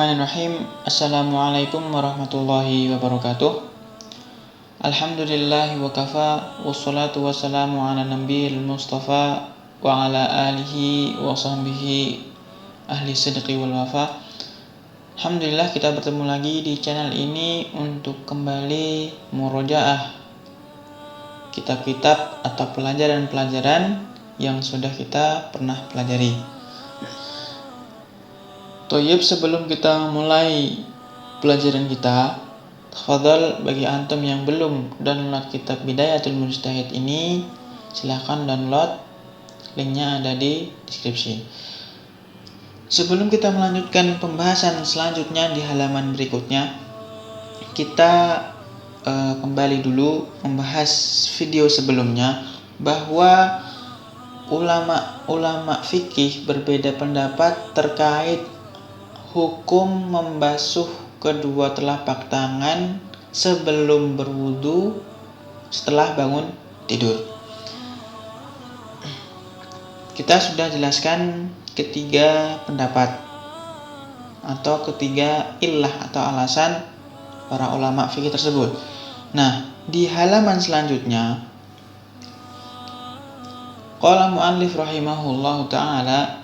Bismillahirrahmanirrahim. Assalamualaikum warahmatullahi wabarakatuh. Alhamdulillahi wa kafa, wassalatu wassalamu ala nabiyil mustafa wa ala alihi wa sahbihi ahli sidqi wal wafa. Alhamdulillah kita bertemu lagi di channel ini untuk kembali murojaah kitab-kitab atau pelajaran-pelajaran yang sudah kita pernah pelajari. Toyib, sebelum kita mulai pelajaran kita, tafadhal bagi antum yang belum download kitab Bidayatul Mujtahid ini, silahkan download, linknya ada di deskripsi. Sebelum kita melanjutkan pembahasan selanjutnya di halaman berikutnya, kita kembali dulu membahas video sebelumnya bahwa ulama fikih berbeda pendapat terkait hukum membasuh kedua telapak tangan sebelum berwudu setelah bangun tidur. Kita sudah jelaskan ketiga pendapat atau ketiga illah atau alasan para ulama fikih tersebut. Nah, di halaman selanjutnya qala muallif rahimahullahu ta'ala,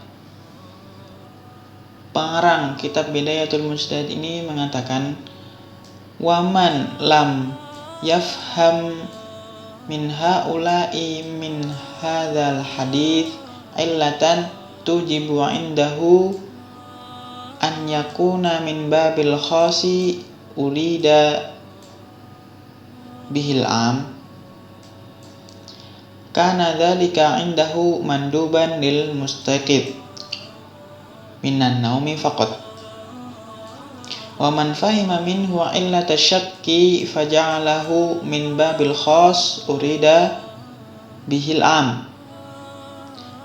pengarang kitab Bidayatul Mujtahid ini mengatakan, waman lam yafham min haula'i min hadzal hadits illatan tujibu indahu an yakuna min babil khasi urida bihil am kana dzalika indahu manduban lil mustaqid minan naumi faqat wa man fahima minhu illata syakki faja'alahu min babil khas urida bihil am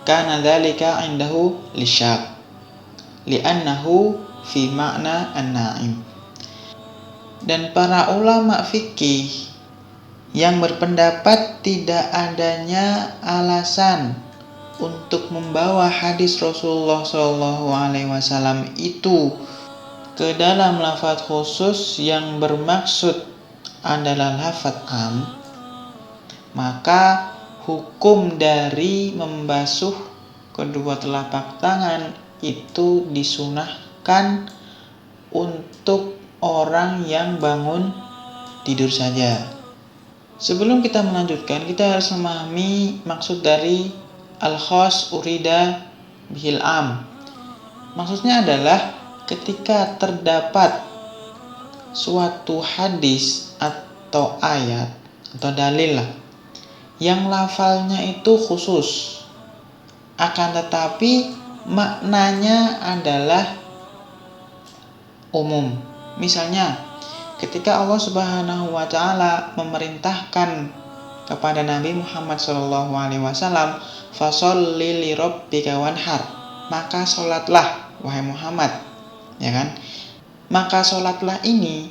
kana dzalika indahu lisyak li'annahu fi ma'na an-na'im. Dan para ulama fikih yang berpendapat tidak adanya alasan untuk membawa hadis Rasulullah SAW itu ke dalam lafaz khusus yang bermaksud adalah lafaz am, maka hukum dari membasuh kedua telapak tangan itu disunahkan untuk orang yang bangun tidur saja. Sebelum kita melanjutkan, kita harus memahami maksud dari al-khas urida bihil am. Maksudnya adalah ketika terdapat suatu hadis atau ayat atau dalil yang lafalnya itu khusus, akan tetapi maknanya adalah umum. Misalnya ketika Allah Subhanahu wa ta'ala memerintahkan kepada Nabi Muhammad SAW, fasholli li rabbika wanhar, maka sholatlah wahai Muhammad, ya kan? Maka sholatlah ini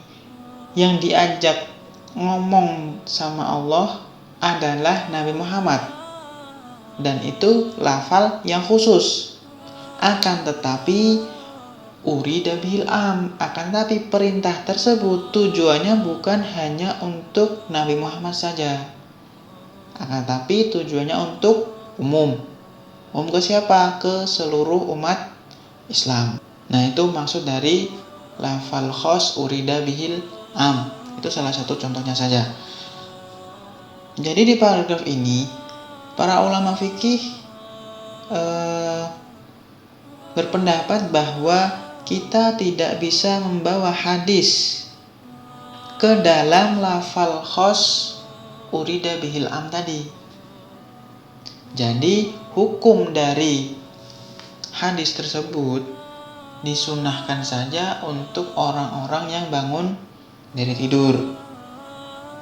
yang diajak ngomong sama Allah adalah Nabi Muhammad, dan itu lafal yang khusus. Akan tetapi urida bihil am, akan tetapi perintah tersebut tujuannya bukan hanya untuk Nabi Muhammad saja, akan tetapi tujuannya untuk umum. Umum ke siapa? Ke seluruh umat Islam. Nah, itu maksud dari lafal khos urida bihil am. Itu salah satu contohnya saja. Jadi di paragraf ini para ulama fikih berpendapat bahwa kita tidak bisa membawa hadis ke dalam lafal khos urida bihil am tadi. Jadi hukum dari hadis tersebut disunahkan saja untuk orang-orang yang bangun dari tidur.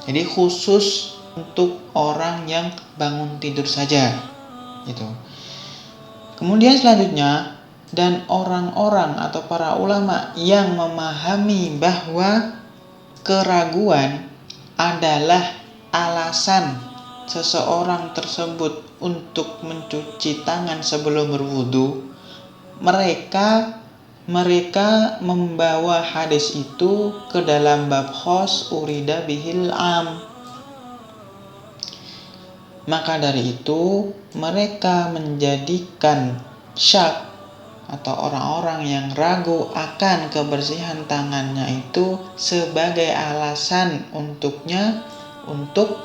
Jadi khusus untuk orang yang bangun tidur saja gitu. Kemudian selanjutnya, dan orang-orang atau para ulama yang memahami bahwa keraguan adalah alasan seseorang tersebut untuk mencuci tangan sebelum berwudu, mereka mereka membawa hadis itu ke dalam bab khos urida bihil am. Maka dari itu mereka menjadikan syak atau orang-orang yang ragu akan kebersihan tangannya itu sebagai alasan untuknya untuk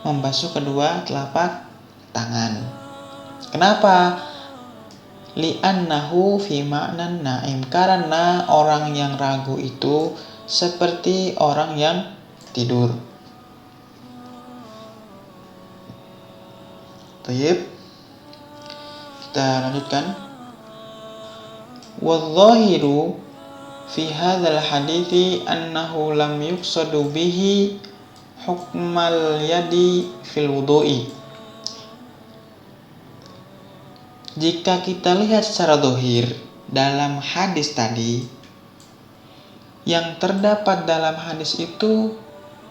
membasuh kedua telapak tangan. Kenapa? Li'annahu fi ma'nan na'im, karena orang yang ragu itu seperti orang yang tidur. Baik, kita lanjutkan. Wadh-dhahiru fi hadzal hadithi annahu lam yuqsadu bihi hukmal yadi fil wudu'i. Jika kita lihat secara zahir dalam hadis tadi, yang terdapat dalam hadis itu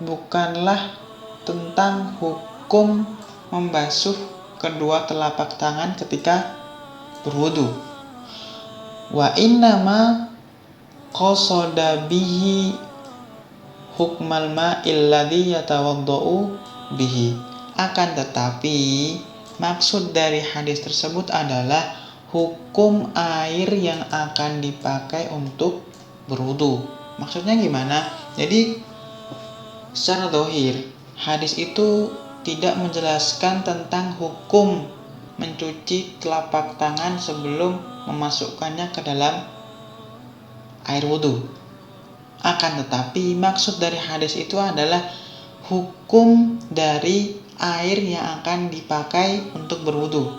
bukanlah tentang hukum membasuh kedua telapak tangan ketika berwudu. Wa innama qasada bihi hukmal ma'il ladzi yatawaddau bihi. Akan tetapi maksud dari hadis tersebut adalah hukum air yang akan dipakai untuk berwudu. Maksudnya gimana? Jadi secara zahir hadis itu tidak menjelaskan tentang hukum mencuci telapak tangan sebelum memasukkannya ke dalam air wudu. Akan tetapi maksud dari hadis itu adalah hukum dari air yang akan dipakai untuk berwudu.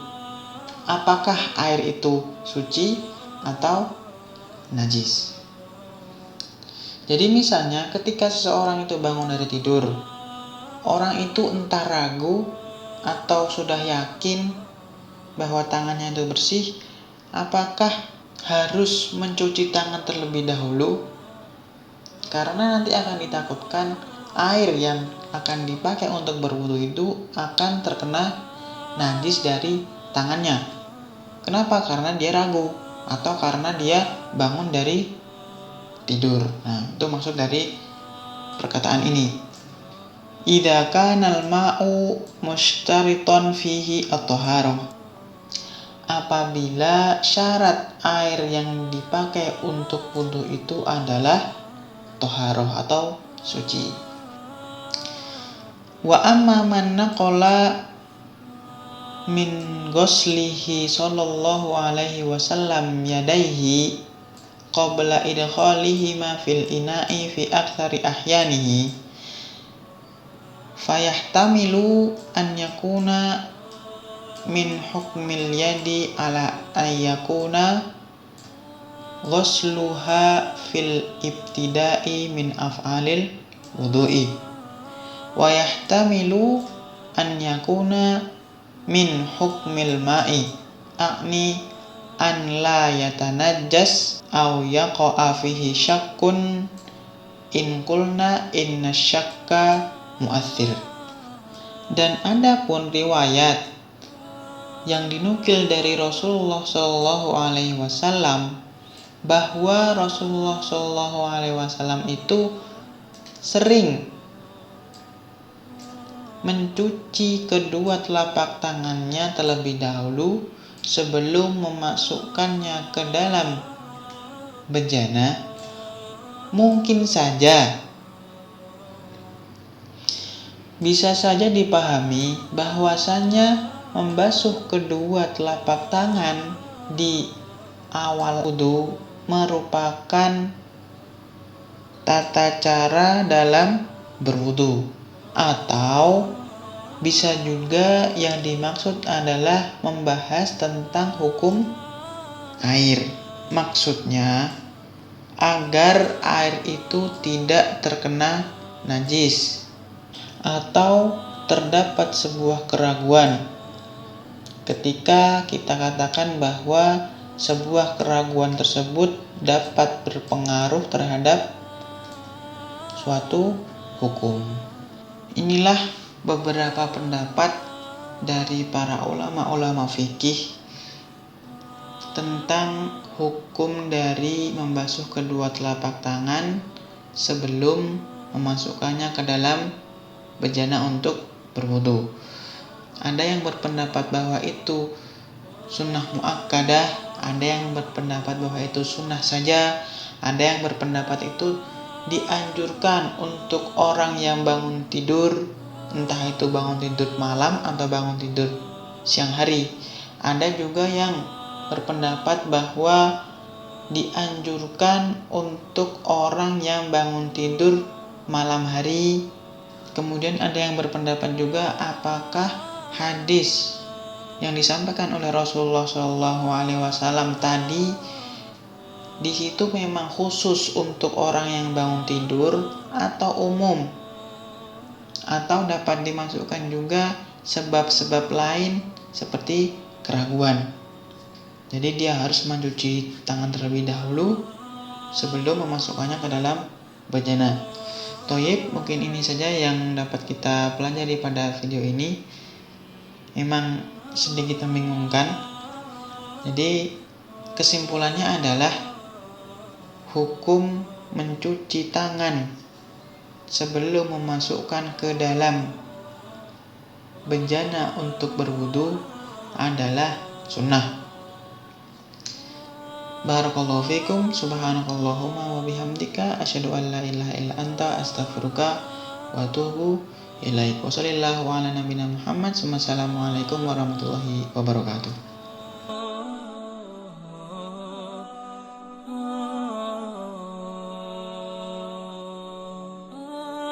Apakah air itu suci atau najis? Jadi misalnya ketika seseorang itu bangun dari tidur, orang itu entah ragu atau sudah yakin bahwa tangannya itu bersih, apakah harus mencuci tangan terlebih dahulu? Karena nanti akan ditakutkan air yang akan dipakai untuk berwudu itu akan terkena najis dari tangannya. Kenapa? Karena dia ragu atau karena dia bangun dari tidur. Nah, itu maksud dari perkataan ini. Idza kana al-ma'u mushtariton fihi at-taharah. Apabila syarat air yang dipakai untuk wudu itu adalah taharah atau suci. Wa amma man naqala min ghuslihi sallallahu alaihi wasallam yadaihi qabla idkhalihima fil ina'i fi aktsari ahyanihi fayahtamilu an yakuna min hukmil yadi ala ayyakuna ghusluha fil ibtida'i min af'alil wudu'i wa yahtamilu an yakuna min hukmil ma'i a'ni an la yatanajjas aw yaqa'a fihi syakkun in qulna inna syakka mu'athir. Dan adapun riwayat yang dinukil dari Rasulullah Shallallahu Alaihi Wasallam bahwa Rasulullah Shallallahu Alaihi Wasallam itu sering mencuci kedua telapak tangannya terlebih dahulu sebelum memasukkannya ke dalam bejana, mungkin saja bisa saja dipahami bahwasanya membasuh kedua telapak tangan di awal wudu merupakan tata cara dalam berwudu, atau bisa juga yang dimaksud adalah membahas tentang hukum air. Maksudnya agar air itu tidak terkena najis atau terdapat sebuah keraguan ketika kita katakan bahwa sebuah keraguan tersebut dapat berpengaruh terhadap suatu hukum. Inilah beberapa pendapat dari para ulama-ulama fikih tentang hukum dari membasuh kedua telapak tangan sebelum memasukkannya ke dalam bejana untuk berwudu. Ada yang berpendapat bahwa itu sunnah muakkadah, ada yang berpendapat bahwa itu sunnah saja, ada yang berpendapat itu dianjurkan untuk orang yang bangun tidur, entah itu bangun tidur malam atau bangun tidur siang hari. Ada juga yang berpendapat bahwa dianjurkan untuk orang yang bangun tidur malam hari. Kemudian ada yang berpendapat juga apakah hadis yang disampaikan oleh Rasulullah SAW tadi di situ memang khusus untuk orang yang bangun tidur atau umum, atau dapat dimasukkan juga sebab-sebab lain seperti keraguan. Jadi dia harus mencuci tangan terlebih dahulu sebelum memasukkannya ke dalam bejana. Toyib, mungkin ini saja yang dapat kita pelajari pada video ini. Memang sedikit membingungkan. Jadi kesimpulannya adalah hukum mencuci tangan sebelum memasukkan ke dalam bejana untuk berwudu adalah sunnah. Barakallahu fikum, subhanakallahumma wa bihamdika asyhadu an la ilaha illa anta astaghfiruka wa atubu ilaik. Wassallallahu ala nabiyina Muhammad. Wassalamualaikum warahmatullahi wabarakatuh.